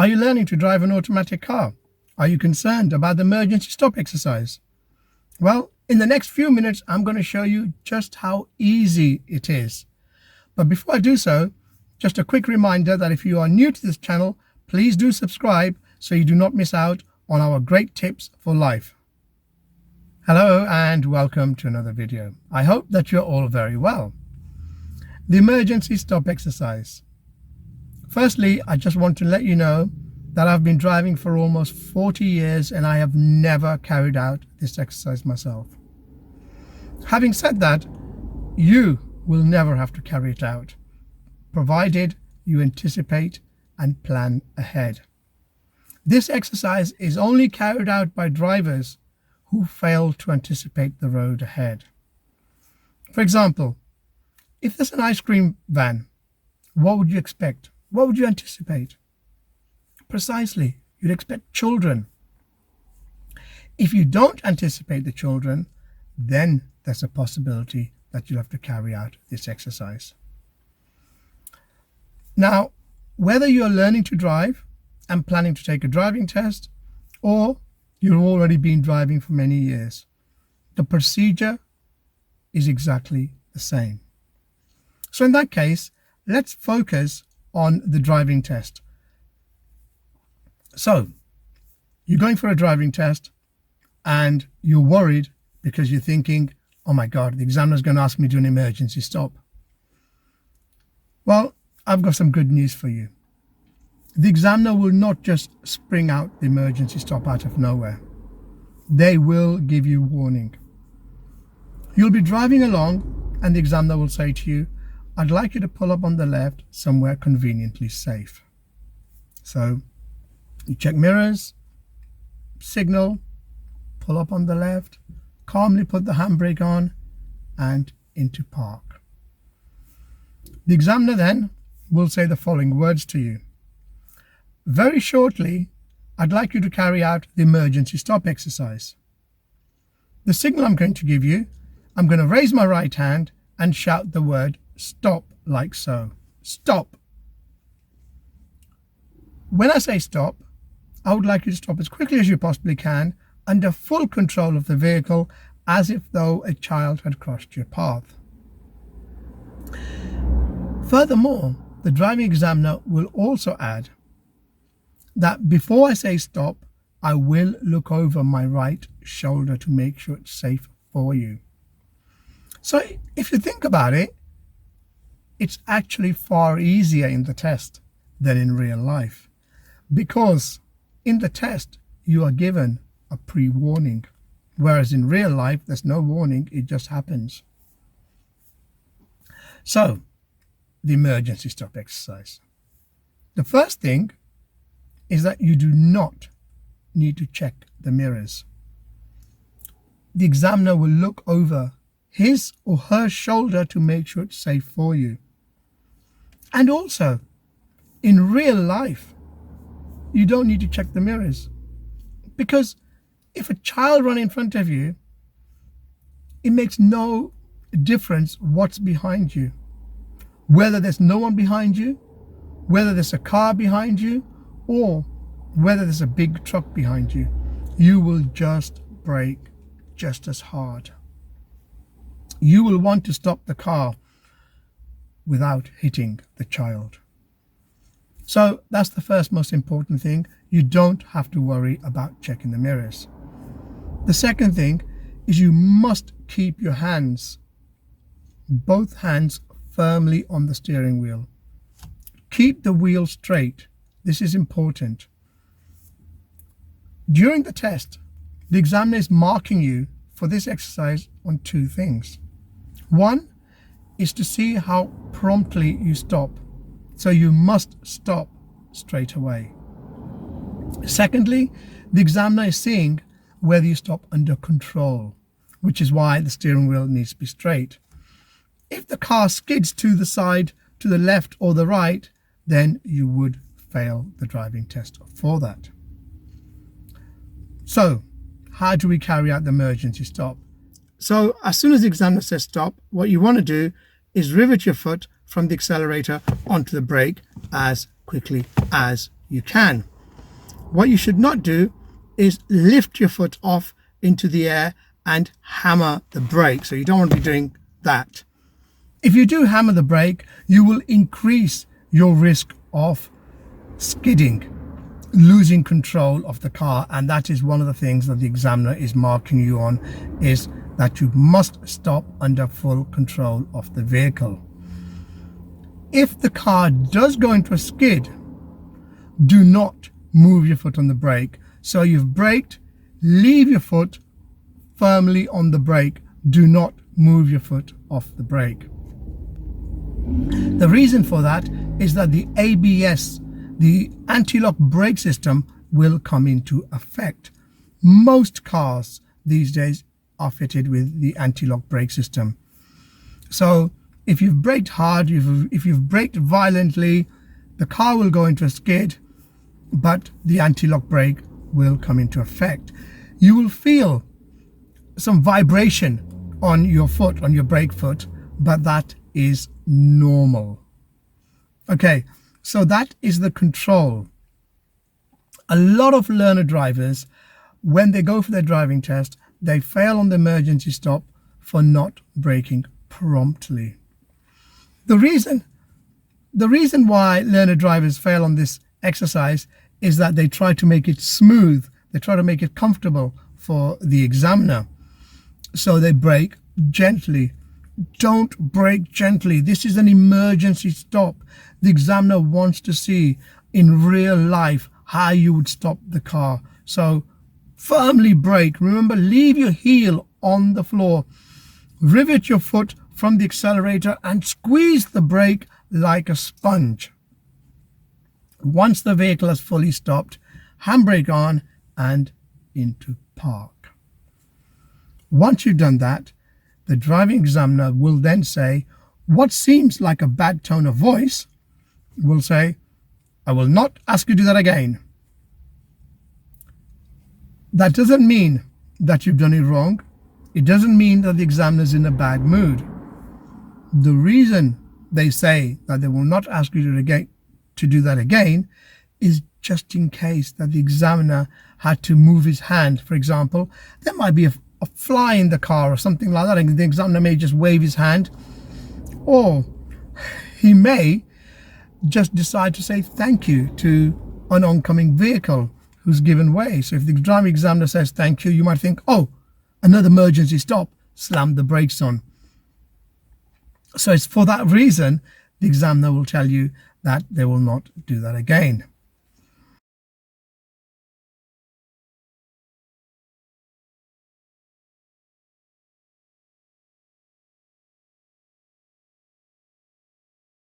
Are you learning to drive an automatic car? Are you concerned about the emergency stop exercise? Well, in the next few minutes, I'm going to show you just how easy it is. But before I do so, just a quick reminder that if you are new to this channel, please do subscribe so you do not miss out on our great tips for life. Hello and welcome to another video. I hope that you're all very well. The emergency stop exercise. Firstly, I just want to let you know that I've been driving for almost 40 years and I have never carried out this exercise myself. Having said that, you will never have to carry it out, provided you anticipate and plan ahead. This exercise is only carried out by drivers who fail to anticipate the road ahead. For example, if there's an ice cream van, what would you expect? What would you anticipate? Precisely, you'd expect children. If you don't anticipate the children, then there's a possibility that you'll have to carry out this exercise. Now, whether you're learning to drive and planning to take a driving test, or you've already been driving for many years, the procedure is exactly the same. So in that case, let's focus on the driving test. So you're going for a driving test and you're worried because you're thinking, oh my God, the examiner's going to ask me to do an emergency stop. Well, I've got some good news for you. The examiner will not just spring out the emergency stop out of nowhere. They will give you warning. You'll be driving along and the examiner will say to you, I'd like you to pull up on the left somewhere conveniently safe. So you check mirrors, signal, pull up on the left, calmly put the handbrake on and into park. The examiner then will say the following words to you. Very shortly, I'd like you to carry out the emergency stop exercise. The signal I'm going to give you, I'm going to raise my right hand and shout the word stop like so. Stop. When I say stop, I would like you to stop as quickly as you possibly can under full control of the vehicle, as if though a child had crossed your path. Furthermore, the driving examiner will also add that before I say stop, I will look over my right shoulder to make sure it's safe for you. So if you think about it, it's actually far easier in the test than in real life, because in the test you are given a pre-warning, whereas in real life there's no warning, it just happens. So the emergency stop exercise. The first thing is that you do not need to check the mirrors. The examiner will look over his or her shoulder to make sure it's safe for you. And also, in real life, you don't need to check the mirrors, because if a child runs in front of you, it makes no difference what's behind you. Whether there's no one behind you, whether there's a car behind you, or whether there's a big truck behind you, you will just brake just as hard. You will want to stop the car without hitting the child. So that's the first most important thing. You don't have to worry about checking the mirrors. The second thing is you must keep your hands, both hands, firmly on the steering wheel. Keep the wheel straight. This is important. During the test, the examiner is marking you for this exercise on two things. One is to see how promptly you stop. So you must stop straight away. Secondly, the examiner is seeing whether you stop under control, which is why the steering wheel needs to be straight. If the car skids to the side, to the left or the right, then you would fail the driving test for that. So how do we carry out the emergency stop? So as soon as the examiner says stop, what you want to do is rivet your foot from the accelerator onto the brake as quickly as you can. What you should not do is lift your foot off into the air and hammer the brake. So you don't want to be doing that. If you do hammer the brake, you will increase your risk of skidding, losing control of the car. And that is one of the things that the examiner is marking you on, is that you must stop under full control of the vehicle. If the car does go into a skid, do not move your foot on the brake. So you've braked, leave your foot firmly on the brake. Do not move your foot off the brake. The reason for that is that the ABS, the anti-lock brake system, will come into effect. Most cars these days are fitted with the anti-lock brake system. So if you've braked hard, if you've braked violently, the car will go into a skid, but the anti-lock brake will come into effect. You will feel some vibration on your foot, on your brake foot, but that is normal. Okay, so that is the control. A lot of learner drivers, when they go for their driving test, they fail on the emergency stop for not braking promptly. The reason why learner drivers fail on this exercise is that they try to make it smooth. They try to make it comfortable for the examiner. So they brake gently. Don't brake gently. This is an emergency stop. The examiner wants to see in real life how you would stop the car. So firmly brake. Remember, leave your heel on the floor. Rivet your foot from the accelerator and squeeze the brake like a sponge. Once the vehicle has fully stopped, handbrake on and into park. Once you've done that, the driving examiner will then say, what seems like a bad tone of voice, will say, I will not ask you to do that again. That doesn't mean that you've done it wrong. It doesn't mean that the examiner's in a bad mood. The reason they say that they will not ask you to do that again is just in case that the examiner had to move his hand. For example, there might be a fly in the car or something like that, and the examiner may just wave his hand, or he may just decide to say thank you to an oncoming vehicle who's given way. So if the driving examiner says thank you, you might think, oh, another emergency stop, slam the brakes on. So it's for that reason the examiner will tell you that they will not do that again.